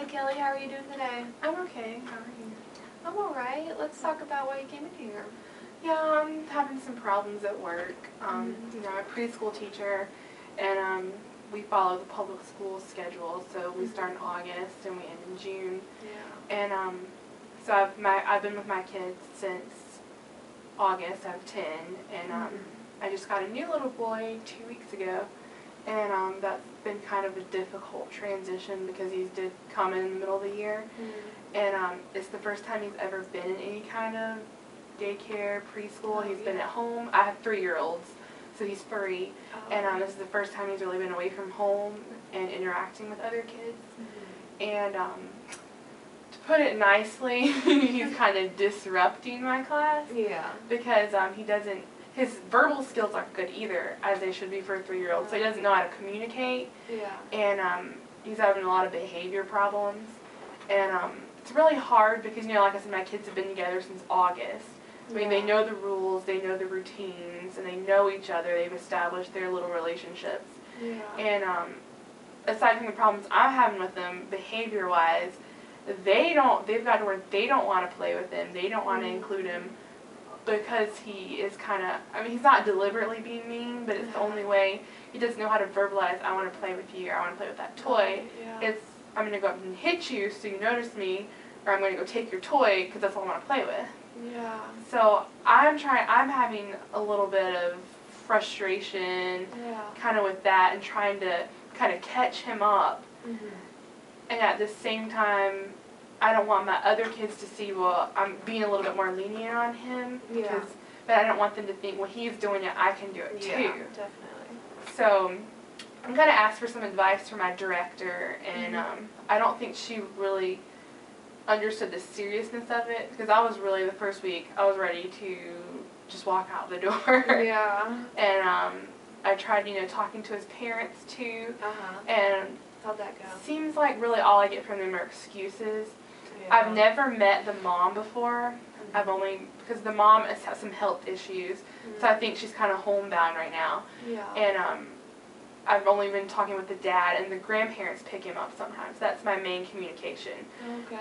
Hey Kelly, how are you doing today? I'm okay. How are you? I'm alright. Let's talk about why you came in here. Yeah, I'm having some problems at work. I'm a preschool teacher, and we follow the public school schedule. So we start in August and we end in June. Yeah. And so I've been with my kids since August. I have 10, and I just got a new little boy 2 weeks ago. And that's been kind of a difficult transition because he did come in the middle of the year. And it's the first time he's ever been in any kind of daycare, preschool. He's been at home. I have 3-year-olds, so he's 3. And this is the first time he's really been away from home and interacting with other kids. And to put it nicely, he's kind of disrupting my class. Yeah. Because his verbal skills aren't good either, as they should be for a 3-year-old. So he doesn't know how to communicate. Yeah. And he's having a lot of behavior problems. And it's really hard because, like I said, my kids have been together since August. I mean, they know the rules, they know the routines, and they know each other. They've established their little relationships. Yeah. And aside from the problems I'm having with them, behavior-wise, they've got to where they don't want to play with him. They don't want to include him because he is kind of, he's not deliberately being mean, but it's the only way. He doesn't know how to verbalize, I want to play with you, or I want to play with that toy. It's, I'm going to go up and hit you so you notice me, or I'm going to go take your toy because that's all I want to play with. Yeah. So I'm having a little bit of frustration kind of with that and trying to kind of catch him up. And at the same time, I don't want my other kids to see, well, I'm being a little bit more lenient on him. But I don't want them to think, well, he's doing it, I can do it too. Yeah, definitely. So I'm going to ask for some advice from my director, and I don't think she really understood the seriousness of it, because I was really, the first week, I was ready to just walk out the door. Yeah. And I tried, talking to his parents too, and how'd that go? Seems like really all I get from them are excuses. I've never met the mom before. I've only, because the mom has some health issues, so I think she's kind of homebound right now. And I've only been talking with the dad, and the grandparents pick him up sometimes. That's my main communication.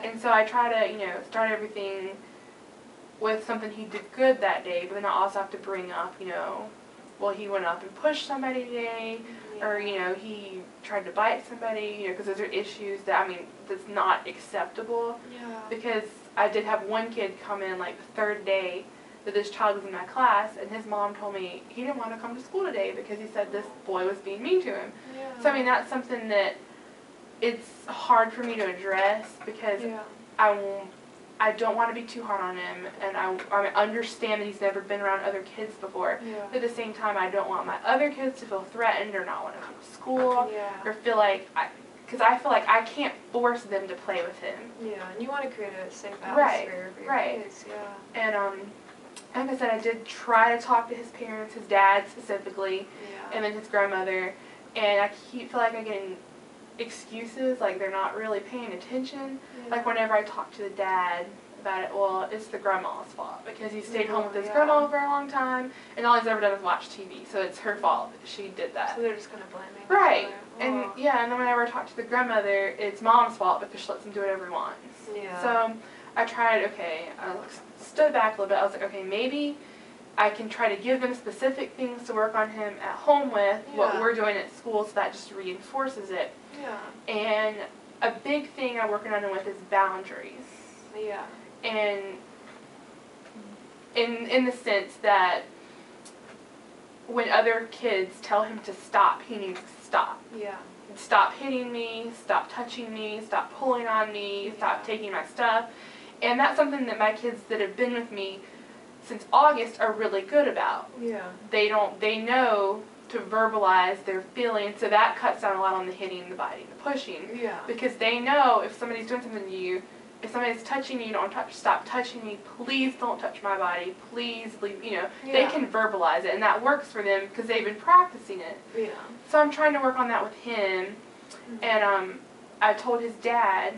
And so I try to, start everything with something he did good that day, but then I also have to bring up, well, he went up and pushed somebody today, or, he tried to bite somebody, because those are issues that, that's not acceptable. Because I did have one kid come in, like, the 3rd day that this child was in my class, and his mom told me he didn't want to come to school today because he said this boy was being mean to him. So, that's something that it's hard for me to address because I don't want to be too hard on him, and I understand that he's never been around other kids before. But at the same time, I don't want my other kids to feel threatened or not want to come to school or feel like, because I feel like I can't force them to play with him. And you want to create a safe atmosphere for your kids. And like I said, I did try to talk to his parents, his dad specifically, and then his grandmother, and I feel like I'm getting excuses, like they're not really paying attention. Like whenever I talk to the dad about it, well, it's the grandma's fault because he stayed home with his grandma for a long time, and all he's ever done is watch TV, so it's her fault that she did that. So they're just going to blame me. Right. And and then whenever I talk to the grandmother, it's mom's fault because she lets him do whatever he wants. So I tried, I stood back a little bit. I was like, okay, maybe I can try to give them specific things to work on him at home with what we're doing at school, so that just reinforces it. And a big thing I'm working on him with is boundaries. And in the sense that when other kids tell him to stop, he needs to stop. Stop hitting me, stop touching me, stop pulling on me, stop taking my stuff. And that's something that my kids that have been with me since August are really good about. They know to verbalize their feelings, so that cuts down a lot on the hitting, the biting, the pushing. Because they know if somebody's doing something to you, if somebody's touching you, stop touching me, please don't touch my body, please leave, they can verbalize it, and that works for them because they've been practicing it. So I'm trying to work on that with him, and I told his dad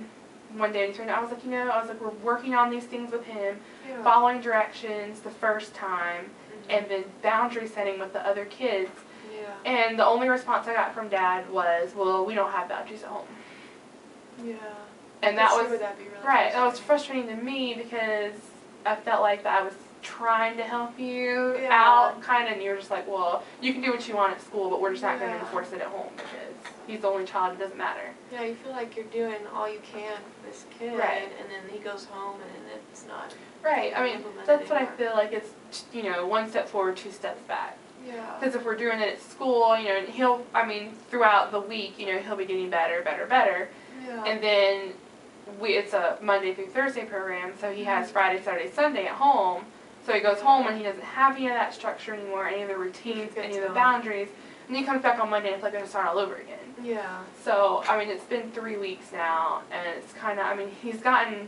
one day, I was like, we're working on these things with him, following directions the first time, and then boundary setting with the other kids. And the only response I got from Dad was, well, we don't have boundaries at home. And that was, that'd be really right, that was frustrating to me because I felt like that I was trying to help you out, kind of, and you were just like, well, you can do what you want at school, but we're just not going to enforce it at home because he's the only child, it doesn't matter. Yeah, you feel like you're doing all you can for this kid, and then he goes home and it's not. Right, I mean, that's what I feel like. It's, you know, one step forward, two steps back. Yeah. Because if we're doing it at school, you know, and he'll, I mean, throughout the week, you know, he'll be getting better. Yeah. And then it's a Monday through Thursday program, so he has Friday, Saturday, Sunday at home. So he goes home and he doesn't have any of that structure anymore, any of the routines, any of the boundaries. And he comes back on Monday and it's like going to start all over again. Yeah. So, I mean, it's been 3 weeks now, and it's kind of, I mean, he's gotten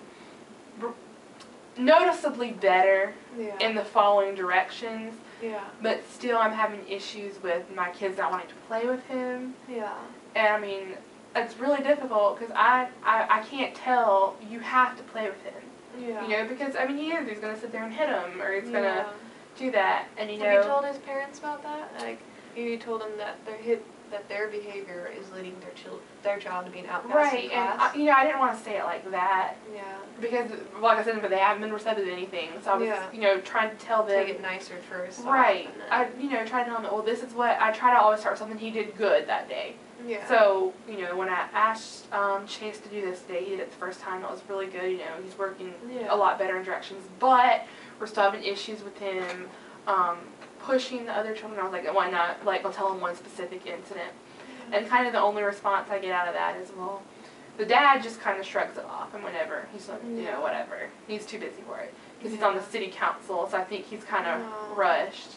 noticeably better in the following directions. Yeah. But still, I'm having issues with my kids not wanting to play with him. Yeah. And, I mean, it's really difficult because I can't tell you have to play with him. Yeah. You know, because, I mean, he's going to sit there and hit him, or he's going to do that. And, you know. Have you told his parents about that? Like, you told them that their behavior is leading their child to be an outcast in class? Right, and, you know, I didn't want to say it like that. Yeah. Because, like I said, but they haven't been receptive to anything. So I was, you know, trying to tell them. Take it nicer first. Right. I, you know, tried to tell him, well, this is what, I try to always start with something he did good that day. Yeah. So, you know, when I asked Chase to do this today, he did it the first time. It was really good. You know, he's working a lot better in directions. But we're still having issues with him pushing the other children. I was like, why not? Like, I'll tell him one specific incident. And kind of the only response I get out of that is, well, the dad just kind of shrugs it off, and whatever. He's like, you know, whatever. He's too busy for it. Because he's on the city council, so I think he's kind of rushed.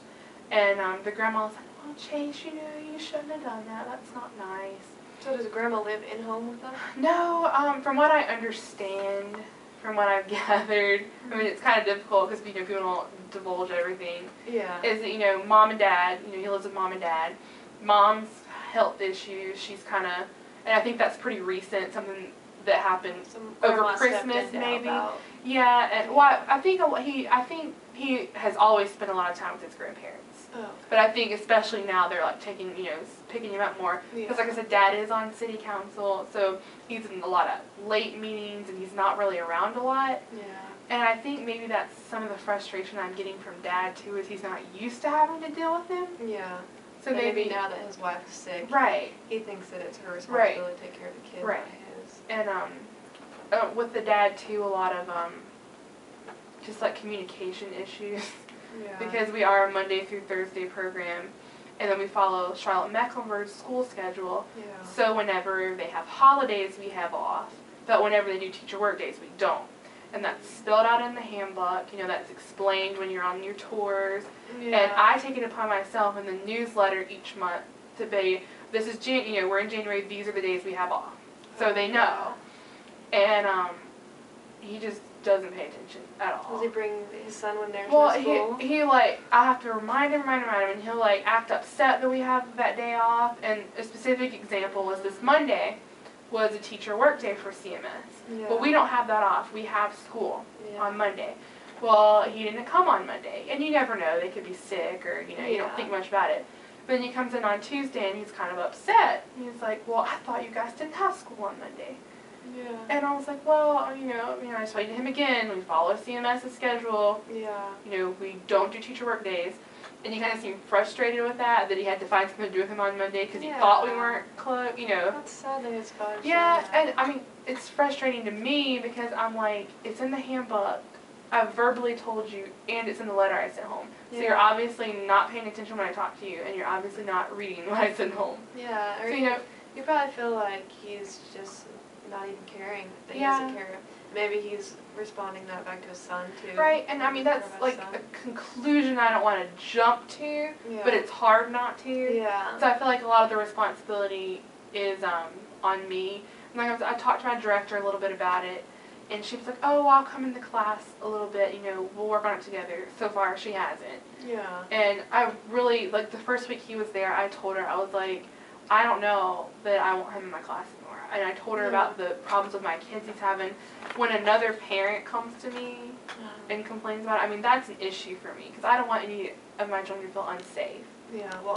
And the grandma was like, well, Chase, you know, you shouldn't have done that. That's not nice. So does grandma live in home with them? No, from what I understand, from what I've gathered, I mean, it's kind of difficult because, you know, people don't divulge everything. Yeah. Is that, you know, mom and dad, you know, he lives with mom and dad. Mom's health issues, she's kind of, and I think that's pretty recent, something that happened over Christmas, maybe. Yeah, and well, I think he has always spent a lot of time with his grandparents. Oh. But I think especially now they're like taking, you know, picking him up more. Because like I said, Dad is on city council, so he's in a lot of late meetings and he's not really around a lot. Yeah. And I think maybe that's some of the frustration I'm getting from Dad too, is he's not used to having to deal with him. Yeah. So maybe now that his wife is sick, he thinks that it's her responsibility to take care of the kid, not his. And with the dad too, a lot of just like communication issues. Yeah. Because we are a Monday through Thursday program, and then we follow Charlotte Mecklenburg's school schedule. Yeah. So whenever they have holidays, we have off, but whenever they do teacher work days, we don't. And that's spelled out in the handbook. You know, that's explained when you're on your tours. Yeah. And I take it upon myself in the newsletter each month to be, this is you know, we're in January. These are the days we have off, so they know. And he just doesn't pay attention at all. Does he bring his son when they're in school? Well, he like, I have to remind him, and he'll like act upset that we have that day off. And a specific example was this Monday was a teacher work day for CMS. Yeah. But we don't have that off. We have school on Monday. Well, he didn't come on Monday. And you never know. They could be sick or, you know, you don't think much about it. But then he comes in on Tuesday and he's kind of upset. He's like, well, I thought you guys didn't have school on Monday. Yeah. And I was like, well, you know, I explained to him again, we follow CMS's schedule. Yeah. You know, we don't do teacher work days. And he kind of seemed frustrated with that he had to find something to do with him on Monday because he thought we weren't close, you know. That's sad that his father. Yeah, and I mean, it's frustrating to me because I'm like, it's in the handbook. I've verbally told you, and it's in the letter I sent home. So you're obviously not paying attention when I talk to you, and you're obviously not reading what I sent home. Yeah, or so, you know, you probably feel like he's just not even caring that he doesn't care. Maybe he's responding that back to his son, too. Right, and I mean, that's like a conclusion I don't want to jump to, but it's hard not to. Yeah. So I feel like a lot of the responsibility is on me. And like I talked to my director a little bit about it, and she was like, oh, well, I'll come into class a little bit, you know, we'll work on it together. So far, she hasn't. Yeah. And I really, like, the first week he was there, I told her, I was like, I don't know that I want him in my class anymore. And I told her about the problems with my kids he's having. When another parent comes to me and complains about it, I mean, that's an issue for me because I don't want any of my children to feel unsafe. Yeah, well,